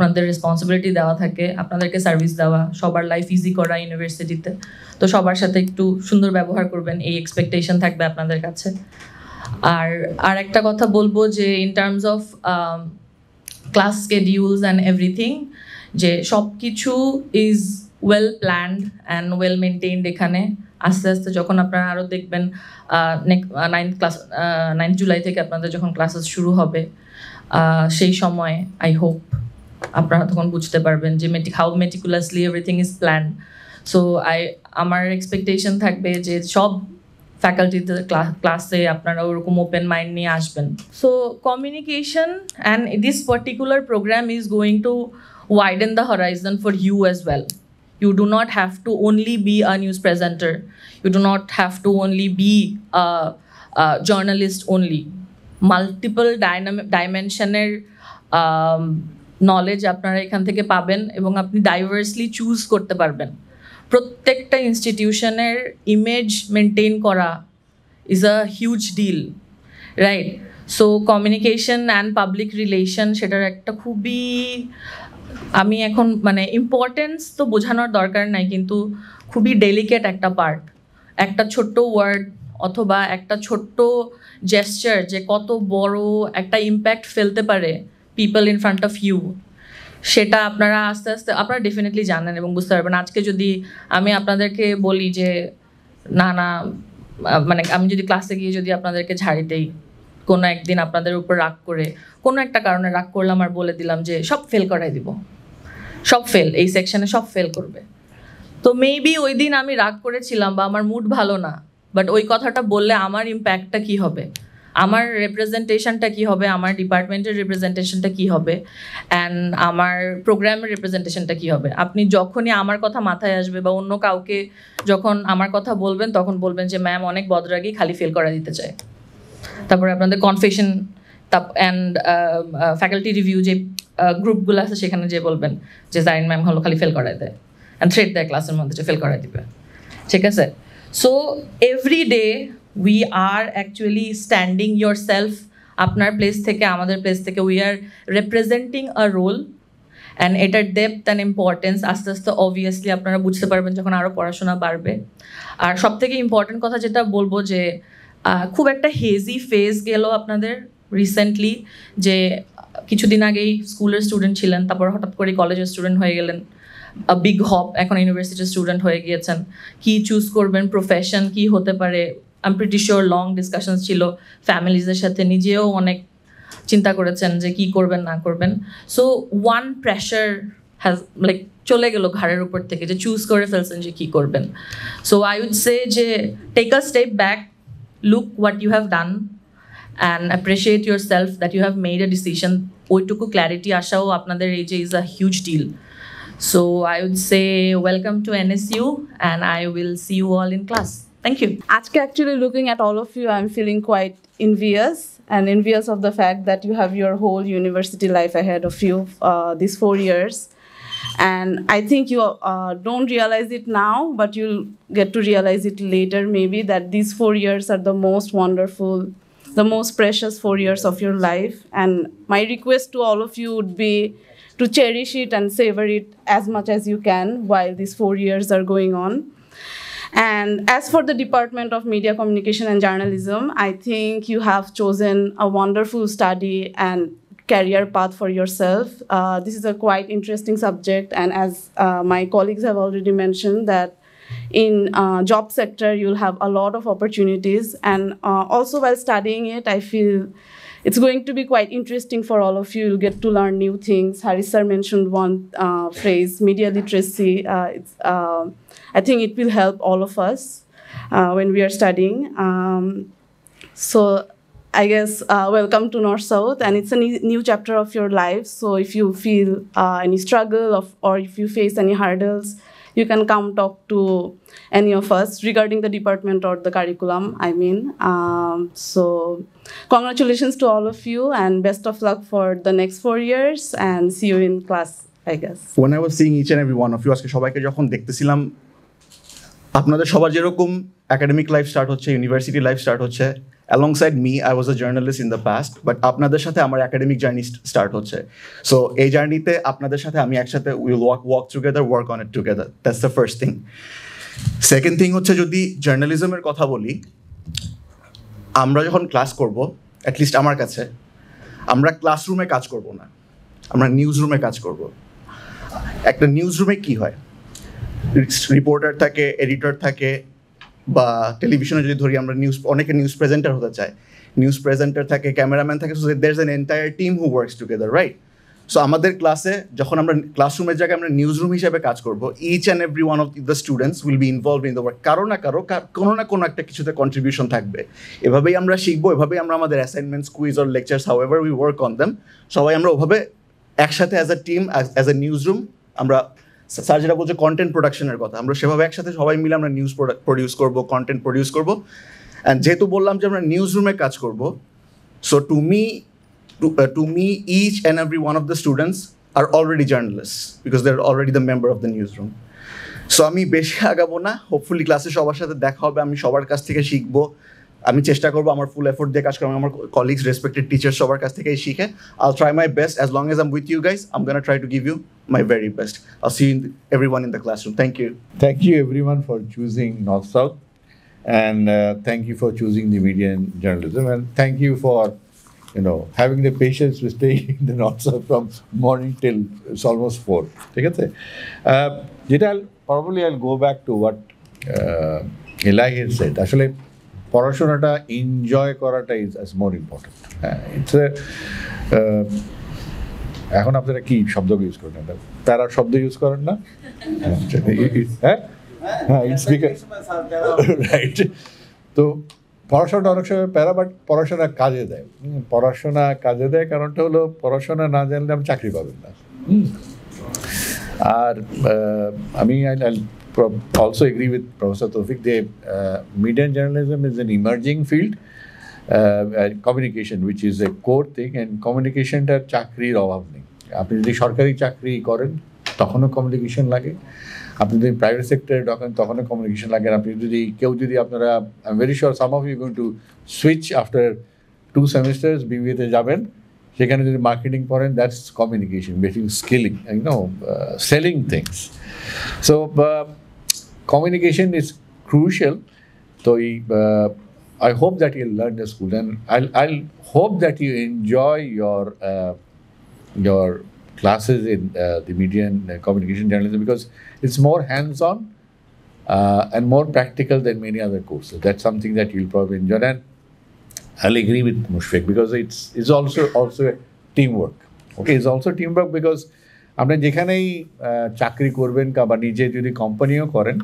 ওনাদের রেসপন্সিবিলিটি দেওয়া থাকে আপনাদেরকে সার্ভিস দেওয়া, সবার লাইফ ইজি করা ইউনিভার্সিটিতে। তো সবার সাথে একটু সুন্দর ব্যবহার করবেন, এই এক্সপেকটেশন থাকবে আপনাদের কাছে। আর একটা কথা বলবো যে in terms of class schedules and everything, যে সব কিছু is well planned and well maintained এখানে। আস্তে আস্তে যখন আপনারা আরও দেখবেন 9th জুলাই থেকে আপনাদের যখন ক্লাসেস শুরু হবে, সেই সময় আই হোপ আপনারা তখন বুঝতে পারবেন যে how meticulously everything is planned. So আমার এক্সপেকটেশন থাকবে যে সব ফ্যাকাল্টিতে ক্লাসে আপনারা ওরকম ওপেন মাইন্ড নিয়ে আসবেন। So communication and this particular programme is going to widen the horizon for you as well. You do not have to only be a news presenter. You do not have to only be a journalist only. Multiple dimensioner knowledge আপনারা এখান থেকে পাবেন এবং আপনি ডাইভার্সলি চুজ করতে পারবেন। প্রত্যেকটা ইনস্টিটিউশনের ইমেজ মেনটেন করা is a huge deal, right? So communication and public relation সেটার একটা খুবই, আমি এখন মানে ইম্পর্টেন্স তো বোঝানোর দরকার নাই, কিন্তু খুবই ডেলিকেট একটা পার্ট। একটা ছোট্ট ওয়ার্ড অথবা একটা ছোট্ট জেস্চার যে কত বড় একটা ইম্প্যাক্ট ফেলতে পারে people in front of you, সেটা আপনারা আস্তে আস্তে আপনারা ডেফিনেটলি জানেন এবং বুঝতে পারবেন। আজকে যদি আমি আপনাদেরকে বলি যে না মানে আমি যদি ক্লাসে গিয়ে যদি আপনাদেরকে ঝাড়ি দেই, কোনো একদিন আপনাদের উপর রাগ করে, কোনো একটা কারণে রাগ করলাম আর বলে দিলাম যে সব ফেল করাই দিব, সব ফেল, এই সেকশনে সব ফেল করবে, তো মেবি ওই দিন আমি রাগ করেছিলাম বা আমার মুড ভালো না, বাট ওই কথাটা বললে আমার ইম্প্যাক্টটা কী হবে, আমার রিপ্রেজেন্টেশনটা কী হবে, আমার ডিপার্টমেন্টের রিপ্রেজেন্টেশনটা কী হবে, অ্যান্ড আমার প্রোগ্রামের রিপ্রেজেন্টেশনটা কী হবে। আপনি যখনই আমার কথা মাথায় আসবে বা অন্য কাউকে যখন আমার কথা বলবেন, তখন বলবেন যে ম্যাম অনেক বদরাগী, খালি ফেল করা দিতে চায়। তারপরে আপনাদের কনফেশন অ্যান্ড ফ্যাকাল্টি রিভিউ যে গ্রুপগুলো আছে সেখানে যে বলবেন যে জারিন ম্যাম হলো খালি ফেল করায় দেয় অ্যান্ড থ্রেট দেয় ক্লাসের মধ্যে যে ফেল করায় দিবে, ঠিক আছে? So every day we are actually standing yourself, আপনার প্লেস থেকে আমাদের প্লেস থেকে we are representing a role, and এটার ডেপথ অ্যান্ড ইম্পর্টেন্স আস্তে আস্তে অবভিয়াসলি আপনারা বুঝতে পারবেন যখন আরও পড়াশোনা বাড়বে। আর সবথেকে ইম্পর্টেন্ট কথা যেটা বলবো যে খুব একটা হেজি ফেজ গেল আপনাদের রিসেন্টলি, যে কিছুদিন আগেই স্কুলের স্টুডেন্ট ছিলেন, তারপর হঠাৎ করে কলেজের স্টুডেন্ট হয়ে গেলেন, বিগ হপ, এখন ইউনিভার্সিটির স্টুডেন্ট হয়ে গিয়েছেন। কি চুজ করবেন, প্রফেশন কি হতে পারে, I am pretty sure long discussion ছিল ফ্যামিলিজের সাথে, নিজেও অনেক চিন্তা করেছেন যে কি করবেন না করবেন। So one pressure has like চলে গেল ঘাড়ের উপর থেকে, যে চুজ করে ফেলছেন যে কি করবেন। সো আই উড সে যে take a step back, look what you have done and appreciate yourself that you have made a decision. ওইটুকু ক্ল্যারিটি আসাও আপনাদের এই যে is a huge deal. So I would say welcome to NSU and I will see you all in class. Thank you. Actually looking at all of you, I'm feeling quite envious of the fact that you have your whole university life ahead of you, these 4 years. And I think you don't realize it now, but you'll get to realize it later maybe, that these 4 years are the most wonderful, the most precious 4 years of your life. And my request to all of you would be to cherish it and savor it as much as you can while these 4 years are going on. And as for the Department of Media Communication and Journalism, I think you have chosen a wonderful study and career path for yourself. This is a quite interesting subject, and as my colleagues have already mentioned, that in job sector you'll have a lot of opportunities, and also while studying it, I feel it's going to be quite interesting for all of you. You'll get to learn new things. Haris sir mentioned one phrase, media literacy. I think it will help all of us when we are studying. So I guess welcome to North South, and it's a new chapter of your life. So if you feel any struggle or if you face any hurdles, you can come talk to any of us regarding the department or the curriculum, I mean. So congratulations to all of you and best of luck for the next 4 years, and see you in class, I guess. When I was seeing each and every one of you, আজকে সবাইকে যখন দেখতেছিলাম, আপনাদের সবার যেরকম একাডেমিক লাইফ স্টার্ট হচ্ছে, ইউনিভার্সিটি লাইফ স্টার্ট হচ্ছে, alongside me I was a journalist in the past, but আপনাদের সাথে আমার একাডেমিক জার্নি স্টার্ট হচ্ছে। সো এই জার্নিতে আপনাদের সাথে আমি একসাথে will walk together, work on it together, that's the first thing. Second thing হচ্ছে, যদি জার্নালিজমের কথা বলি, আমরা যখন ক্লাস করব, অ্যাটলিস্ট আমার কাছে, আমরা ক্লাসরুমে কাজ করব না, আমরা নিউজ রুমে কাজ করব। একটা নিউজ রুমে কী হয়, রিপোর্টার থাকে, এডিটর থাকে, বা টেলিভিশনে যদি ধরি আমরা অনেকে নিউজ প্রেজেন্টার হতে চায়, নিউজ প্রেজেন্টার থাকে, ক্যামেরাম্যান থাকে, so there is an entire team who works together, right? So আমাদের ক্লাসে যখন আমরা ক্লাসরুমের জায়গায় আমরা নিউজ রুম হিসেবে কাজ করবো, each and every one of the students will be involve in the work. কোনো না কোনো একটা কিছুতে কন্ট্রিবিউশন থাকবে। এভাবেই আমরা শিখবো, এভাবেই আমরা আমাদের assignments, quiz or lectures, how ever we work on them, সবাই আমরা ওভাবে একসাথে as a team, as a news room, আমরা স্যার যেটা বলছে কন্টেন্ট প্রোডাকশনের কথা, আমরা সেভাবে একসাথে সবাই মিলে আমরা নিউজ প্রডিউস করবো, কন্টেন্ট প্রডিউস করবো। অ্যান্ড যেহেতু বললাম যে আমরা নিউজ রুমে কাজ করবো, so to me each and every one of the students are already journalists because they're already the member of the newsroom. So আমি বেশি আগাবো না, হোপফুলি ক্লাসে সবার সাথে দেখা হবে, আমি সবার কাছ থেকে শিখবো, আমি চেষ্টা করবো আমার ফুল এফোর্ট দিয়ে কাজ করবো, আমার কলিগস, রেসপেক্টেড টিচার্স সবার কাছ থেকেই শিখে। I'll try my best, as long as I'm with you guys, I'm gonna try to give you my very best. I'll see you everyone in the classroom. Thank you. Thank you everyone for choosing North South, and thank you for choosing the media and journalism, and thank you for having the patience to stay in the North South from morning till it's almost 4. ঠিক আছে? যেটা I'll go back to what Eli had said. আসলে পড়াশোনাটা এনজয় করাটা is more important. It's a এখন আপনারা কি শব্দ ইউজ করেন? তারা শব্দ ইউজ করেন না? হ্যাঁ, ইটস বিকজ রাইট। তো পড়াশোনাটা অনেক সময় প্যারা, বাট পড়াশোনা কাজে দেয়। পড়াশোনা কাজে দেয় কারণটা হলো, পড়াশোনা না জানলে আপনি চাকরি পাবেন না। আর আমি also agree with Professor Tawfiq, the media and journalism is an emerging field, communication, which is a core thing, and communicationটার চাকরির অভাব নেই। আপনি যদি সরকারি চাকরি করেন তখনও কমিউনিকেশন লাগে, আপনি যদি প্রাইভেট সেক্টরে ঢোকেন তখনও কমিউনিকেশন লাগে। আপনি যদি আপনারা, I am very sure some of you going to switch after 2 semesters, বিবিএতে যাবেন, সেখানে যদি মার্কেটিং পড়েন, that's communication, basic skilling, selling things. So communication is crucial. So I hope that you'll learn the school, and I'll hope that you enjoy your classes in the media and communication journalism, because it's more hands-on and more practical than many other courses. That's something that you'll probably enjoy, and I'll agree with Mushfiq, because it's also a teamwork. Okay, it's also teamwork because আপনি যেখানেই চাকরি করবেন বা নিজে যদি কোম্পানিও করেন,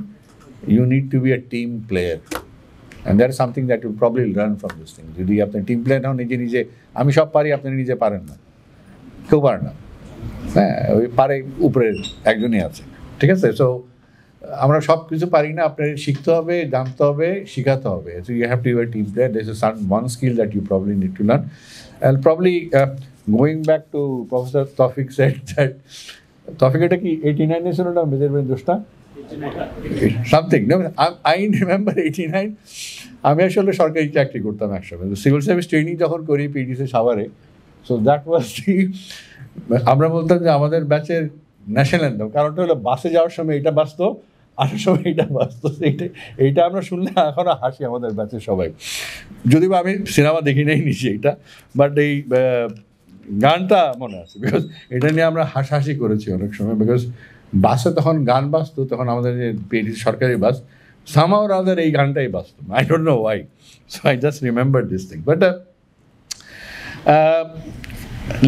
you need to be a team player, and that is something that you'll probably learn from this thing. যদি আপনি টিম প্লেয়ার হন, নিজে আমি সব পারি, আপনি নিজে পারেন না, কেউ পারে না, হ্যাঁ, ওই পারে উপরে একজনই আছে, ঠিক আছে? সো আমরা সব কিছু পারি না, আপনার শিখতে হবে, জানতে হবে, শেখাতে হবে। So you have to be a team player. There's one skill that you probably need to learn, and probably going back to Professor Tawfiq said that Tawfiq এটা কি 89 ছিল না মেজর দোষটা সামথিং, I remember 89 আমি আসলে সরকারি চাকরি করতাম একসময়, সিভিল সার্ভিস ট্রেনিং যখন করি পিডিসি সাভারে। সো দ্যাট ওয়াজ আমরা বলতাম যে আমাদের ব্যাচের ন্যাশনাল অ্যান্থেম, কারণটা হলো বাসে যাওয়ার সময় এটা বাজতো, আসার সময় এটা বাজতো। এইটা আমরা শুনলে এখনও হাসি আমাদের ব্যাচের সবাই, যদিও আমি সিনেমা দেখি নাই নিচে এইটা, বাট এই গানটা মনে আছে, বিকজ এটা নিয়ে আমরা হাসাহাসি করেছি অনেক সময়, বিকজ বাসে তখন গান বাজতো, তখন আমাদের যে পিডিসি সরকারি বাস, somehow or other এই গানটাই বাজতো, I don't know why, so I just remember this thing. But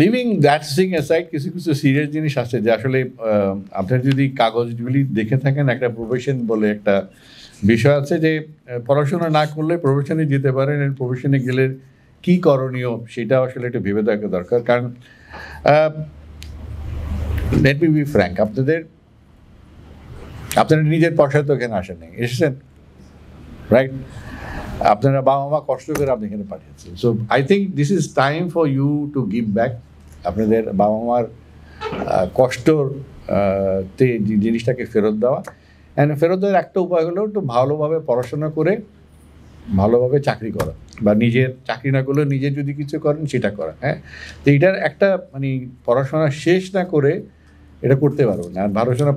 living that thing aside, কিছু কিছু সিরিয়াস জিনিস আছে যে আসলে আপনার যদি কাগজগুলি দেখে থাকেন, একটা প্রফেশন বলে একটা বিষয় আছে, যে পড়াশোনা না করলে প্রফেশনে যেতে পারেন, এবং প্রফেশনে গেলে কী করণীয় সেটা আসলে একটু ভেবে দেখা দরকার। কারণ লেট মি বি ফ্র্যাঙ্ক, আপনারা নিজের পয়সা তো এখানে আসেন নাই, এসেছেন, রাইট? আপনারা বাবা মা কষ্ট করে আপনি এখানে পাঠিয়েছেন। So I think this is time for you to give back. আপনাদের বাবা মার কষ্টতে জিনিসটাকে ফেরত দেওয়া, অ্যান্ড ফেরত দেওয়ার একটা উপায় হলো একটু ভালোভাবে পড়াশোনা করে ভালোভাবে চাকরি করা, বা নিজের চাকরি না করলেও নিজে যদি কিছু করেন সেটা করা। হ্যাঁ, তো এটার একটা মানে পড়াশোনা শেষ না করে এটা করতে পারবো না। আর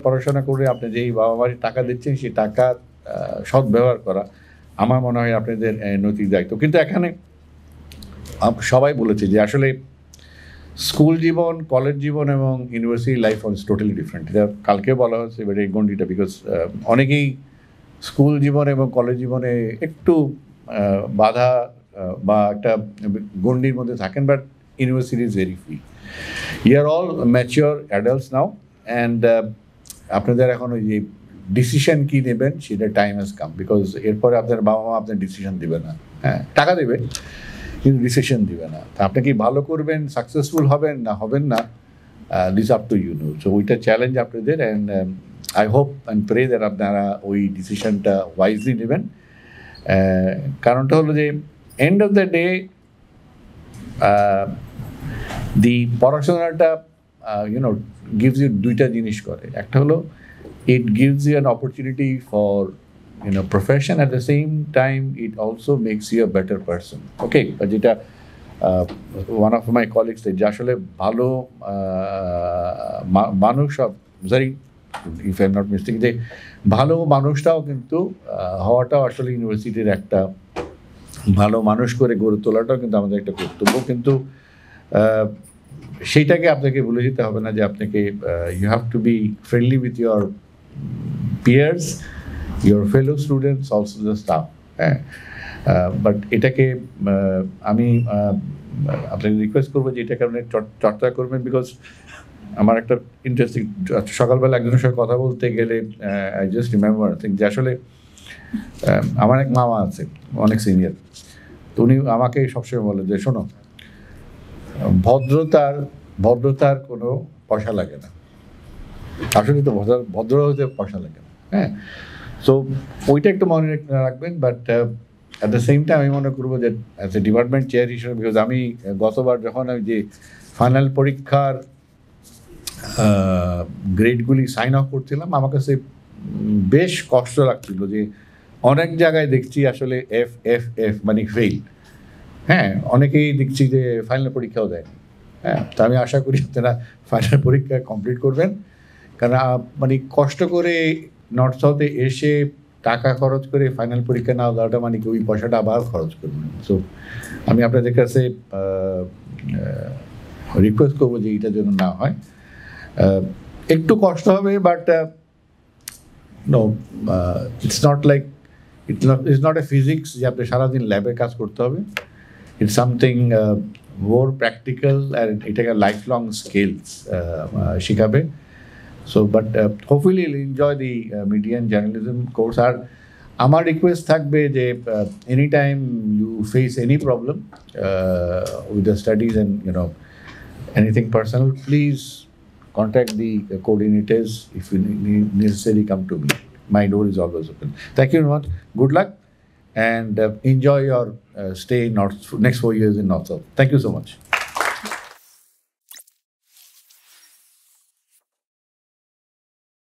পড়াশোনা করে আপনি যেই বাবা মায়ের টাকা দিচ্ছেন সেই টাকা সদ্ব্যবহার করা আমার মনে হয় আপনাদের নৈতিক দায়িত্ব। কিন্তু এখানে সবাই বলেছে যে আসলে স্কুল জীবন, কলেজ জীবন এবং university life is totally different. এটা কালকে বলা হচ্ছে এবার এই গণ্ডিটা, বিকজ অনেকেই স্কুল জীবন এবং কলেজ জীবনে একটু বাধা বা একটা গণ্ডির মধ্যে থাকেন, but university is very free. You are all mature adults now, and আপনাদের এখন ওই যে ডিসিশন কী নেবেন সেটা টাইম হ্যাজ কাম, বিকজ এরপরে আপনার বাবা মা আপনার ডিসিশন দেবে না। হ্যাঁ, টাকা দেবে কিন্তু ডিসিশন দিবে না। তা আপনি কি ভালো করবেন, সাকসেসফুল হবেন না হবেন না, this up to you know. So ওইটা চ্যালেঞ্জ আপনাদের, and I hope and pray that আপনারা ওই ডিসিশনটা ওয়াইজলি নেবেন। কারণটা হলো যে end of the day the পড়াশোনাটা ইউনো গিভস ইউ দুইটা জিনিস করে। একটা হলো it gives you an opportunity for profession, at the same time it also makes you a better person. Okay, but যেটা one of my colleagues said যে আসলে ভালো মানুষ সব sorry if I am not mistake, যে ভালো মানুষটাও কিন্তু হওয়াটাও আসলে ইউনিভার্সিটির একটা ভালো মানুষ করে গড়ে তোলাটাও কিন্তু আমাদের একটা কর্তব্য। কিন্তু সেইটাকে আপনাকে ভুলে যেতে হবে না যে আপনাকে you have to be friendly with your peers, your fellow students, also the staff. বাট এটাকে আমি আপনাকে রিকোয়েস্ট করবো যে এটা কারণে চর্চা করবেন, বিকজ আমার একটা ইন্টারেস্টিং, সকালবেলা একজনের সঙ্গে কথা বলতে গেলে আই জাস্ট রিমেম্বার থিং যে আসলে আমার এক মামা আছে অনেক সিনিয়র, তো উনি আমাকে সবসময় বলে যে শোনো, ভদ্রতার কোনো পয়সা লাগে না। আসলে তো ভদ্র হতে পয়সা লাগে না। হ্যাঁ, সো ওইটা একটু মনে রাখবেন। But at the same time আমি মনে করবো যে অ্যাজ এ ডিপার্টমেন্ট চেয়ার হিসেবে, বিকজ আমি গতবার যখন আমি যে ফাইনাল পরীক্ষার গ্রেডগুলি সাইন অফ করছিলাম, আমার কাছে বেশ কষ্ট লাগছিল যে অনেক জায়গায় দেখছি আসলে এফ এফ এফ মানে ফেল। হ্যাঁ, অনেকেই দেখছি যে ফাইনাল পরীক্ষাও দেয়নি। হ্যাঁ, তো আমি আশা করি আপনারা ফাইনাল পরীক্ষা কমপ্লিট করবেন, কারণ মানে কষ্ট করে নর্থ সাউথে এসে টাকা খরচ করে ফাইনাল পরীক্ষা না দেওয়াটা মানে কি ওই পয়সাটা আবার খরচ করবেন। সো আমি আপনাদের কাছে রিকোয়েস্ট করবো যে এইটার জন্য না হয়, একটু কষ্ট হবে, but no it's not like it's not a physics যে আপনি সারাদিন ল্যাবে কাজ করতে হবে। It's something more practical, and এটাকে লাইফ লং স্কিলস শেখাবে। So, but hopefully you'll enjoy the media and journalism course. আর আমার রিকোয়েস্ট থাকবে যে any time you face any problem with the studies and anything personal, please contact the coordinators. If you need necessary, come to me. My door is always open. Thank you very much. Good luck, and enjoy your stay in next 4 years in North South. Thank you so much.